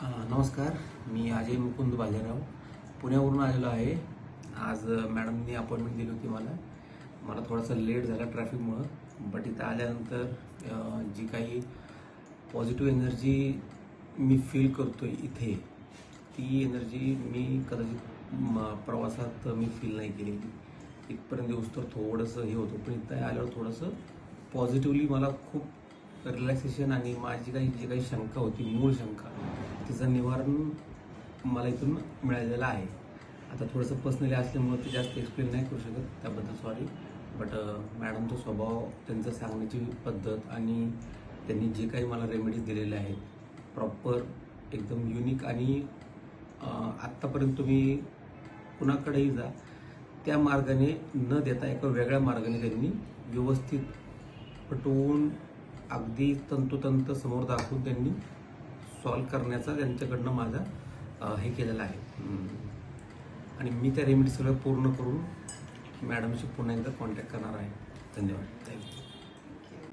नमस्कार. मी अजय मुकुंद बालेराव पुण्यावरून आलेलो आहे. आज मॅडमनी अपॉइंटमेंट दिली होती मला थोडासा लेट झाला ट्रॅफिकमुळं. बट इथं आल्यानंतर जी काही पॉझिटिव्ह एनर्जी मी फील करतोय इथे, ती एनर्जी मी कदाचित प्रवासात मी फील नाही केलेली. इथपर्यंत येऊस तर थोडंसं हे होतं, पण इथं आल्यावर थोडंसं पॉझिटिव्हली मला खूप रिलॅक्सेशन आणि माझी जी काही शंका होती, मूळ शंका, तिचं निवारण मला इथून मिळालेलं आहे. आता थोडंसं पर्सनली असल्यामुळं ते जास्त एक्सप्लेन नाही करू शकत, त्याबद्दल सॉरी. बट मॅडमचा स्वभाव, त्यांचं सांगण्याची पद्धत आणि त्यांनी जे काही मला रेमेडीज दिलेले आहेत, प्रॉपर एकदम युनिक आणि आत्तापर्यंत तुम्ही कुणाकडेही जा त्या मार्गाने न देता एका वेगळ्या मार्गाने त्यांनी व्यवस्थित पटवून अगदी तंतोतंत समोर दाखवून त्यांनी सॉल्व करण्याचा त्यांच्याकडनं माझा हे केलेलं आहे. आणि मी त्या रेमेडी सगळं पूर्ण करून मॅडमशी पुन्हा एकदा कॉन्टॅक्ट करणार आहे. धन्यवाद. थँक्यू.